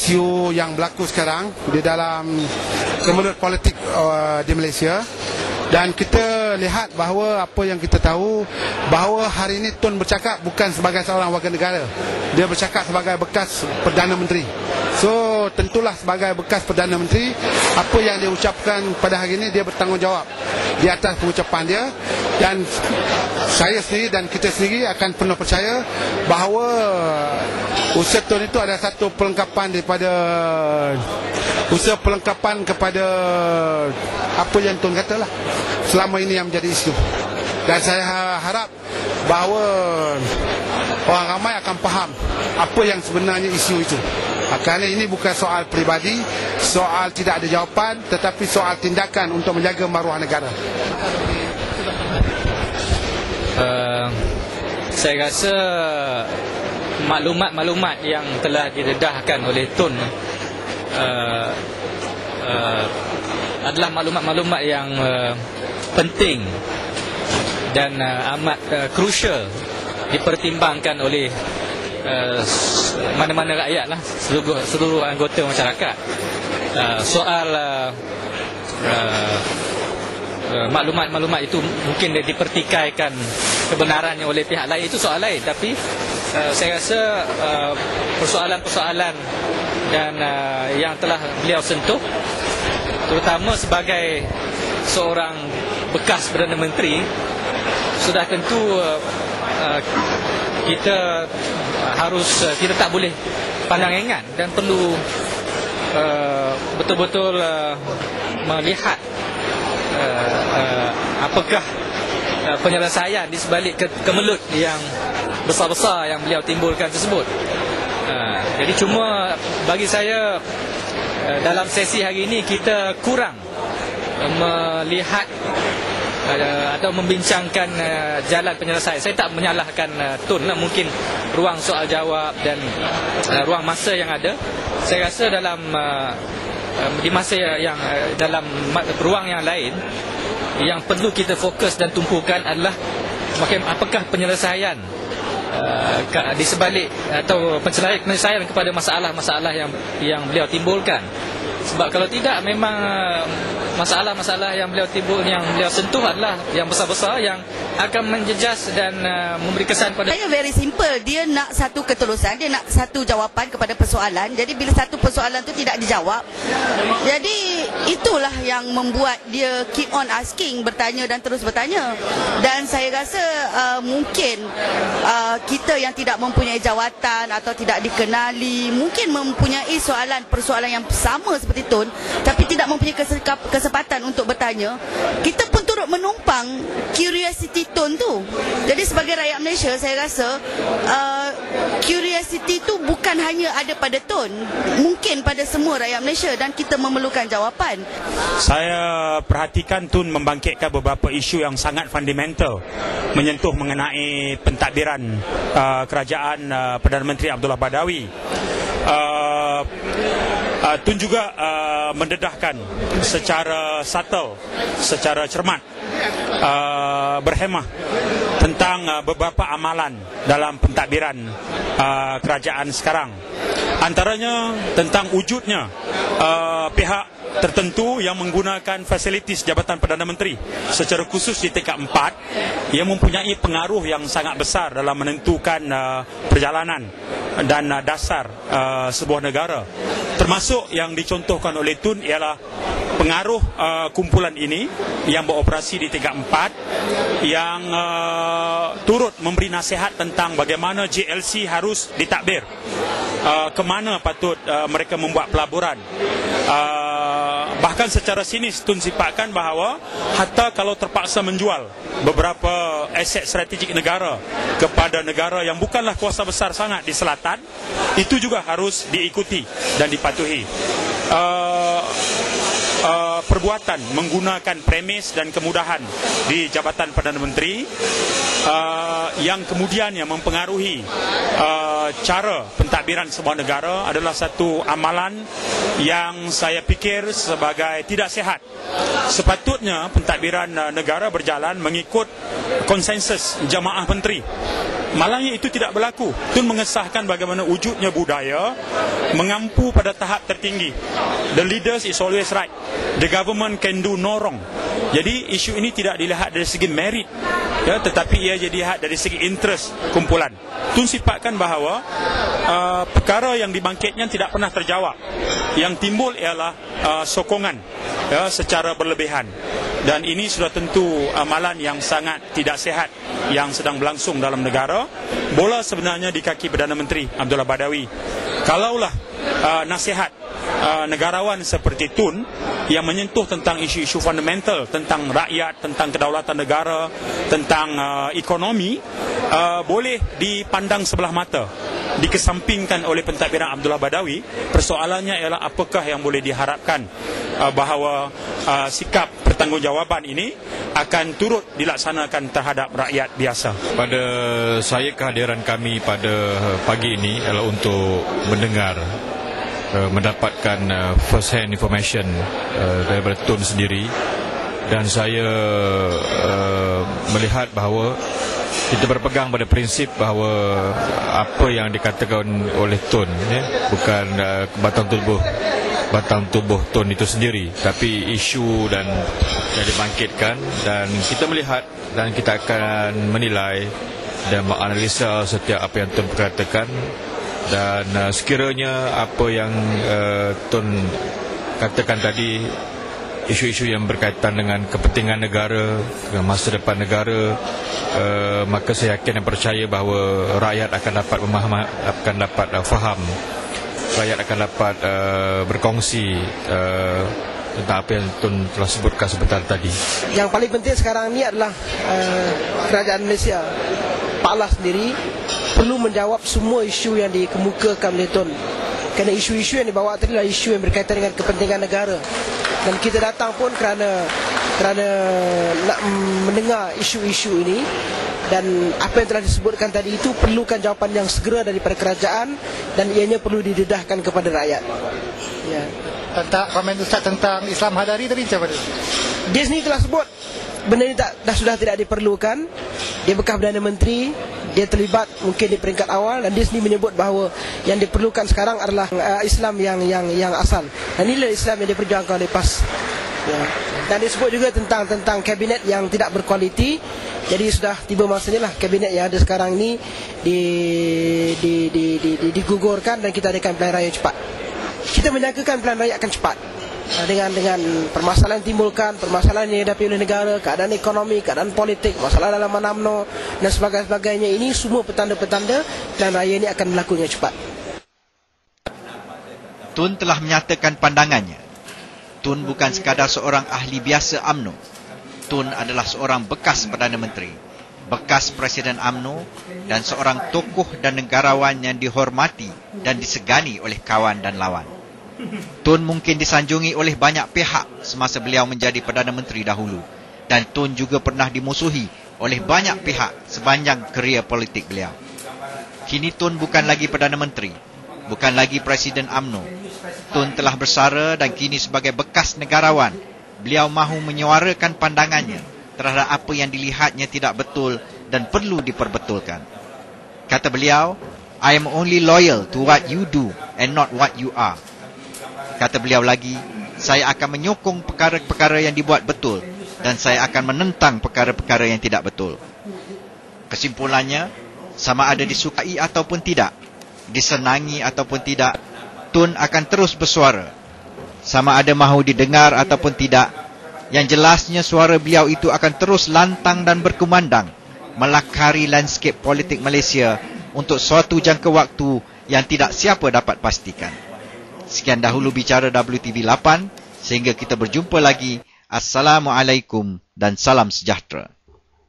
isu yang berlaku sekarang di dalam kemelut politik di Malaysia. Dan kita lihat bahawa apa yang kita tahu, bahawa hari ini Tun bercakap bukan sebagai seorang warga negara. Dia bercakap sebagai bekas Perdana Menteri. So tentulah sebagai bekas Perdana Menteri, apa yang dia ucapkan pada hari ini dia bertanggungjawab di atas pengucapan dia. Dan saya sendiri dan kita sendiri akan penuh percaya bahawa usaha Tun itu adalah satu pelengkapan daripada usaha pelengkapan kepada apa yang Tun katalah selama ini yang menjadi isu. Dan saya harap bahawa orang ramai akan faham apa yang sebenarnya isu itu. Kerana ini bukan soal peribadi, soal tidak ada jawapan, tetapi soal tindakan untuk menjaga maruah negara. Saya rasa maklumat-maklumat yang telah didedahkan oleh Tun adalah maklumat-maklumat yang penting dan amat crucial dipertimbangkan oleh mana-mana rakyat lah, seluruh anggota masyarakat. Soal maklumat-maklumat itu mungkin dipertikaikan kebenarannya oleh pihak lain, itu soal lain. Tapi saya rasa persoalan-persoalan dan yang telah beliau sentuh, terutama sebagai seorang bekas Perdana Menteri, sudah tentu kita tak boleh pandang enggan dan perlu betul-betul melihat apakah penyelesaian di sebalik kemelut yang besar-besar yang beliau timbulkan tersebut. Jadi cuma bagi saya dalam sesi hari ini kita kurang melihat atau membincangkan jalan penyelesaian. Saya tak menyalahkan Tun lah, mungkin ruang soal jawab dan ruang masa yang ada. Saya rasa dalam di masa yang dalam ruang yang lain, yang perlu kita fokus dan tumpukan adalah apakah penyelesaian di sebalik atau penyelesaian kepada masalah-masalah yang beliau timbulkan. Sebab kalau tidak, memang masalah-masalah yang beliau sentuh adalah yang besar-besar yang akan menjejas dan memberi kesan pada. Saya very simple, dia nak satu ketulusan, dia nak satu jawapan kepada persoalan. Jadi bila satu persoalan tu tidak dijawab, jadi itulah yang membuat dia keep on asking, bertanya dan terus bertanya. Dan saya rasa mungkin kita yang tidak mempunyai jawatan atau tidak dikenali, mungkin mempunyai persoalan yang sama seperti Tun, tapi tidak mempunyai kesempatan untuk bertanya. Kita pun turut menumpang curiosity Tun tu. Jadi sebagai rakyat Malaysia, saya rasa curiosity tu bukan hanya ada pada Tun, mungkin pada semua rakyat Malaysia, dan kita memerlukan jawapan. Saya perhatikan Tun membangkitkan beberapa isu yang sangat fundamental, menyentuh mengenai pentadbiran kerajaan Perdana Menteri Abdullah Badawi. Tun juga mendedahkan secara subtle, secara cermat, berhemah tentang beberapa amalan dalam pentadbiran kerajaan sekarang. Antaranya tentang wujudnya pihak tertentu yang menggunakan fasilitis Jabatan Perdana Menteri secara khusus di tingkat 4 yang mempunyai pengaruh yang sangat besar dalam menentukan perjalanan dan dasar sebuah negara. Termasuk yang dicontohkan oleh Tun ialah pengaruh kumpulan ini yang beroperasi di tingkat 4 yang turut memberi nasihat tentang bagaimana JLC harus ditadbir, ke mana patut mereka membuat pelaburan. Bahkan secara sinis Tun sifatkan bahawa hatta kalau terpaksa menjual beberapa aset strategik negara kepada negara yang bukanlah kuasa besar sangat di selatan, itu juga harus diikuti dan dipatuhi. Perbuatan menggunakan premis dan kemudahan di Jabatan Perdana Menteri yang kemudiannya mempengaruhi cara pentadbiran sebuah negara adalah satu amalan yang saya fikir sebagai tidak sihat. Sepatutnya pentadbiran negara berjalan mengikut konsensus jamaah menteri Malangnya itu tidak berlaku. Tun mengesahkan bagaimana wujudnya budaya mengampu pada tahap tertinggi. The leaders is always right. The government can do no wrong. Jadi isu ini tidak dilihat dari segi merit, ya, tetapi ia dilihat dari segi interest kumpulan. Tun sifatkan bahawa perkara yang dibangkitnya tidak pernah terjawab. Yang timbul ialah sokongan, ya, secara berlebihan. Dan ini sudah tentu amalan yang sangat tidak sehat yang sedang berlangsung dalam negara. Bola sebenarnya di kaki Perdana Menteri Abdullah Badawi. Kalaulah nasihat negarawan seperti Tun yang menyentuh tentang isu-isu fundamental, tentang rakyat, tentang kedaulatan negara, tentang ekonomi, boleh dipandang sebelah mata, dikesampingkan oleh pentadbiran Abdullah Badawi. Persoalannya ialah apakah yang boleh diharapkan bahawa sikap pertanggungjawaban ini akan turut dilaksanakan terhadap rakyat biasa. Pada saya, kehadiran kami pada pagi ini adalah untuk mendengar, mendapatkan first hand information daripada Tun sendiri. Dan saya melihat bahawa kita berpegang pada prinsip bahawa apa yang dikatakan oleh Tun, ya, bukan batang tubuh Tun itu sendiri, tapi isu dan yang dibangkitkan. Dan kita melihat dan kita akan menilai dan menganalisa setiap apa yang Tun perkatakan. Dan sekiranya apa yang Tun katakan tadi, isu-isu yang berkaitan dengan kepentingan negara, dengan masa depan negara, maka saya yakin dan percaya bahawa rakyat akan dapat memahami, akan dapat faham, rakyat akan dapat berkongsi tentang apa yang Tun telah sebutkan sebentar tadi. Yang paling penting sekarang ni adalah kerajaan Malaysia, Pak Allah sendiri perlu menjawab semua isu yang dikemukakan oleh Tun. Kerana isu-isu yang dibawa tadi adalah isu yang berkaitan dengan kepentingan negara. Dan kita datang pun kerana nak mendengar isu-isu ini. Dan apa yang telah disebutkan tadi itu perlukan jawapan yang segera daripada kerajaan, dan ianya perlu didedahkan kepada rakyat. Ya. Tentang komen Ustaz tentang Islam Hadari tadi macam mana? Dia sendiri telah sebut benda ini sudah tidak diperlukan. Dia bekas Perdana Menteri, dia terlibat mungkin di peringkat awal, dan dia sendiri menyebut bahawa yang diperlukan sekarang adalah Islam yang asal. Dan inilah Islam yang diperjuangkan oleh PAS. Ya. Dan disebut juga tentang kabinet yang tidak berkualiti. Jadi sudah tiba masanya lah kabinet yang ada sekarang ini digugurkan, dan kita adakan pilihan raya cepat. Kita menyangkakan pilihan raya akan cepat. Dengan permasalahan yang timbulkan, permasalahan yang dihadapi oleh negara, keadaan ekonomi, keadaan politik, masalah dalam UMNO dan sebagainya, ini semua petanda-petanda pilihan raya ini akan berlakunya cepat. Tun telah menyatakan pandangannya. Tun bukan sekadar seorang ahli biasa UMNO. Tun adalah seorang bekas Perdana Menteri, bekas Presiden UMNO, dan seorang tokoh dan negarawan yang dihormati dan disegani oleh kawan dan lawan. Tun mungkin disanjungi oleh banyak pihak semasa beliau menjadi Perdana Menteri dahulu, dan Tun juga pernah dimusuhi oleh banyak pihak sepanjang kerjaya politik beliau. Kini Tun bukan lagi Perdana Menteri, bukan lagi Presiden UMNO. Tun telah bersara, dan kini sebagai bekas negarawan, beliau mahu menyuarakan pandangannya terhadap apa yang dilihatnya tidak betul dan perlu diperbetulkan. Kata beliau, "I am only loyal to what you do and not what you are." Kata beliau lagi, "Saya akan menyokong perkara-perkara yang dibuat betul, dan saya akan menentang perkara-perkara yang tidak betul." Kesimpulannya, sama ada disukai ataupun tidak, disenangi ataupun tidak, Tun akan terus bersuara. Sama ada mahu didengar ataupun tidak, yang jelasnya suara beliau itu akan terus lantang dan berkumandang, melakari landscape politik Malaysia untuk suatu jangka waktu yang tidak siapa dapat pastikan. Sekian dahulu bicara WTV 8, sehingga kita berjumpa lagi. Assalamualaikum dan salam sejahtera.